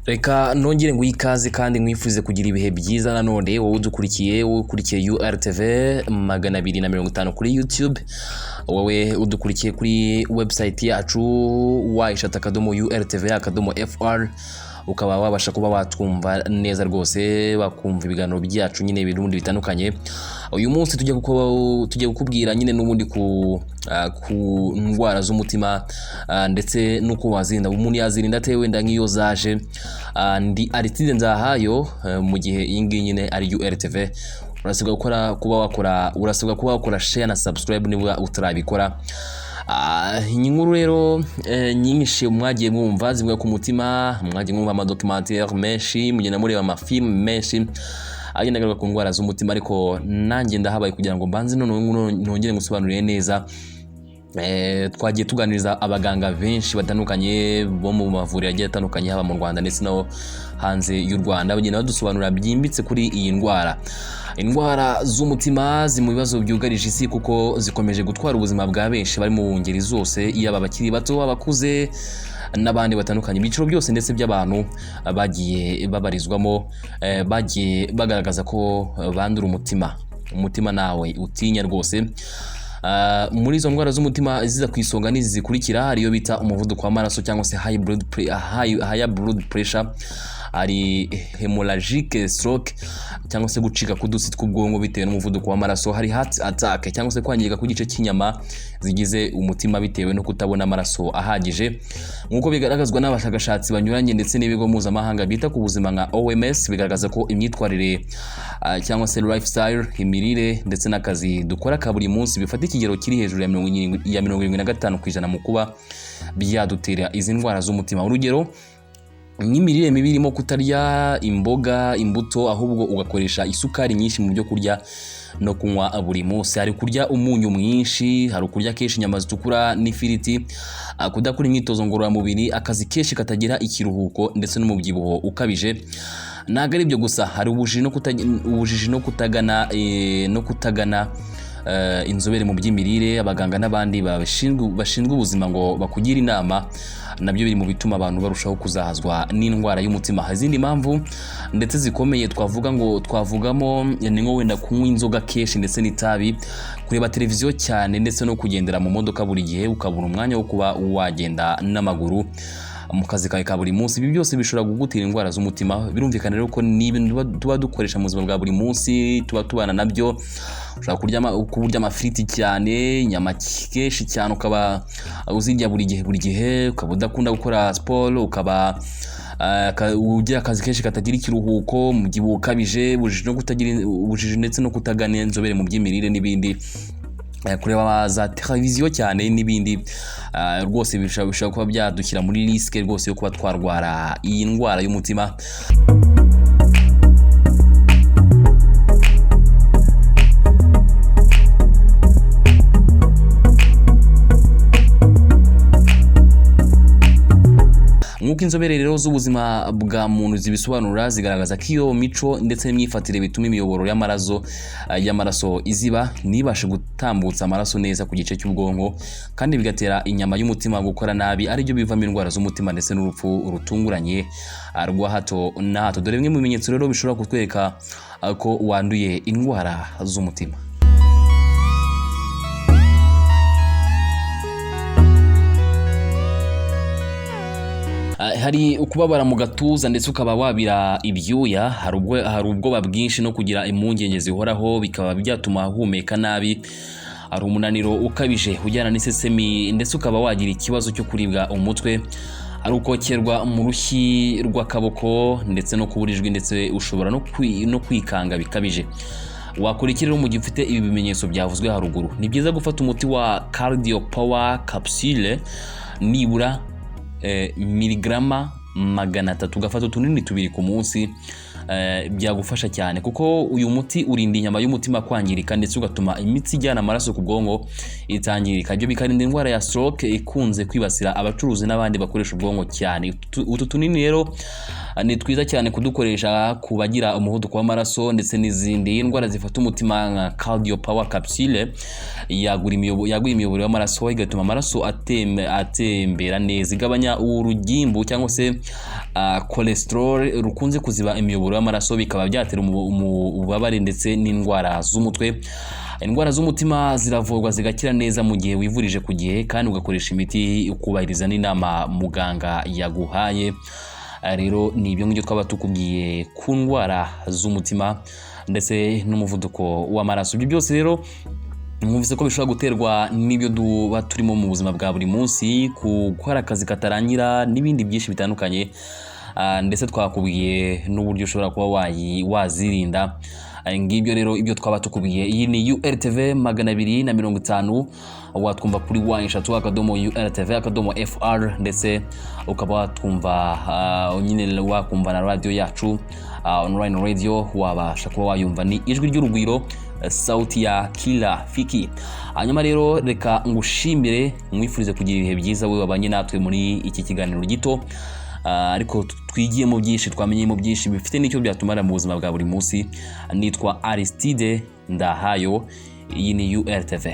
Reka nongere ngo ikaze kandi nkwifuze kugira ibihe byiza nanone wowe ukurikiye URTV 250 kuri YouTube, wowe udukurikiye kuri website yacu www.urtv.fr ukaba wabasha kuba watwumva neza rwose, bakumva ibiganiro byacu nyine birundi bitandukanye. Uyu munsi tujya kukubwira nyine n'ubundi ku ndwara z'umutima ndetse nuko wazirinda. Umuntu yazirinda ate wenda nk'iyo zaje. Ndi Aristide Nzahayo, mu gihe iyi ngiyi nyine ari URTV. Urasabwa kuba wakora share na subscribe niba utarabikora. Inkuru rero nyinshi mwagiye mwumva zivuga ku mutima, mwagiye mwumva amadocumentaire menshi, mugenda mureba amafilm menshi agenda agaruka ku ndwara z'umutima, ariko nanjye ndahabaye kugira ngo mbanze nongere ngusobanurire neza. Twagiye tuganiriza abaganga benshi batandukanye bo mu mavuriro agiye atandukanye haba mu Rwanda ndetse no hanze y'u Rwanda, bagenda badusobanurira byimbitse kuri iyi ndwara. Indwara z'umutima ziri mu bibazo byugarije isi kuko zikomeje gutwara ubuzima bwa benshi bari mu ngeri zose, yaba abakiri bato, abakuze n'abandi batandukanye, ibiciro byose ndetse by'abantu bagiye babarizwamo, bagiye bagaragaza ko bandura umutima nawe utinya rwose. Muri izo ndwara z'umutima ziza ku isonga n'izi zikurikira: hariyo bita umuvuduko w'amaraso cyangwa se high blood pressure, hari hemorrhagic stroke cyangwa se gucika k'udutsi tw'ubwonko bitewe n'umuvuduko w'amaraso, hari heart attack cyangwa se kwangirika kw'igice cy'inyama zigize umutima bitewe no kutabona amaraso ahagije. Nk'uko bigaragazwa n'abashakashatsi banyuranye ndetse n'ibigo mpuzamahanga bita ku buzima nka OMS, bigaragaza ko imyitwarire cyangwa se lifestyle, imirire ndetse n'akazi dukora ka buri munsi bifata ikigero kiri hejuru ya 75% mu kuba byadutera izi ndwara z'umutima. Urugero nk'imirire mibi irimo kutarya imboga, imbuto, ahubwo ugakoresha isukari nyinshi mu byo kurya no kunywa buri munsi, hari kurya umunyu mwinshi, hari kurya kenshi inyama zitukura n'ifiriti, kudakora imyitozo ngororamubiri, akazi kenshi katagira ikiruhuko ndetse n'umubyibuho ukabije. Ntabwo ari ibyo gusa, hari ubujiji no kutagana inzobere mu by'imirire, abaganga n'abandi bashinzwe ubuzima ngo bakugira inama, nabyo biri mu bituma abantu barushaho kuzahazwa n'indwara y'umutima. Izindi mpamvu ndetse zikomeye twavugamo ni nko wenda kunywa inzoga kenshi ndetse n'itabi, kureba televiziyo cyane ndetse no kugendera mu modoka buri gihe ukabura umwanya wo kuba wagenda n'amaguru mu kazi kawe ka buri munsi. Ibi byose bishobora kugutera indwara z'umutima. Birumvikana rero ko n'ibintu tuba dukoresha mu buzima bwa buri munsi tuba tubana nabyo. Ushobora kurya amafiriti cyane, inyama kenshi cyane, ukaba uzirya buri gihe, ukaba udakunda gukora siporo, ukaba ugira akazi kenshi katagira ikiruhuko, umubyibuho ukabije, ubujiji ndetse no kutagana inzobere mu by'imirire n'ibindi, kureba za televiziyo cyane n'ibindi, rwose bishobora kuba byadushyira muri risque rwose yo kuba twarwara iyi ndwara y'umutima. Nk'uko inzobere rero z'ubuzima bwa muntu zibisobanura, zigaragaza ko iyo mico ndetse n'imyifatire bituma imiyoboro y'amaraso iziba ntibashe gutambutsa amaraso neza ku gice cy'ubwonko, kandi bigatera inyama y'umutima gukora nabi, ari byo bivamo indwara z'umutima ndetse n'urupfu rutunguranye rwa hato na hato. Dore bimwe mu bimenyetso rero bishobora kutwereka ko wanduye indwara z'umutima. Hari ukubabara mu gatuza ndetse ukaba wabira ibyuya, hari ubwoba bwinshi no kugira impungenge zihoraho bikaba byatuma humeka nabi, hari umunaniro ukabije ujyana n'isesemi ndetse ukaba wagira ikibazo cyo kuribwa umutwe, hari ukokerwa mu rushyi rw'akaboko ndetse no kubura ijwi, ndetse ushobora no kwikanga bikabije. Wakora iki rero mu gihe ufite ibi bimenyetso byavuzwe haruguru? Ni byiza gufata umuti wa Cardio Power Capsule nibura miligrama 300, ugafata utunini 2 ku munsi. Byagufasha cyane kuko uyu muti urinda inyama y'umutima kwangirika ndetse ugatuma imitsi ijyana amaraso ku bwonko itangirika. Ibyo bikarinda indwara ya stroke ikunze kwibasira abacuruzi n'abandi bakoresha ubwonko cyane. Utu tunini rero ni twiza cyane kudukoresha kubagira umuvuduko w'amaraso ndetse n'izindi indwara zifata umutima nka cardio power capsule yagura imiyoboro y'amaraso igatuma amaraso atembera neza, igabanya urugimbu cyangwa se cholesterol rukunze kuziba imiyoboro y'amaraso bikaba byatera ububabare ndetse n'indwara z'umutwe. Indwara z'umutima ziravurwa zigakira neza mu gihe wivurije ku gihe kandi ugakoresha imiti ukubahiriza n'inama muganga yaguhaye. Rero ni ibyo ngibyo twaba tukubwiye ku ndwara z'umutima ndetse n'umuvuduko w'amaraso. Ibyo byose rero mwumvise ko bishobora guterwa n'ibyo duba turimo mu buzima bwa buri munsi, gukora akazi katarangira n'ibindi byinshi bitandukanye, ndetse twakubwiye n'uburyo ushobora kuba wazirinda. Ngibyo rero ibyo twaba tukubwiye. Iyi ni URTV 250, watwumva kuri wa3.urtv.fr ndetse ukaba watwumva nyine wakumva na radio yacu online radio, wabasha kuba wayumva ni ijwi ry'urugwiro, sauti ya Killer Fiki. Hanyuma rero reka ngushimire, mwifurize kugira ibihe byiza we wabanye natwe muri iki kiganiro gito, ariko twigiye mu byinshi, twamenye mu byinshi bifite n'icyo byatumara mu buzima bwa buri munsi. Nitwa Aristide Ndahayo, iyi ni URTV.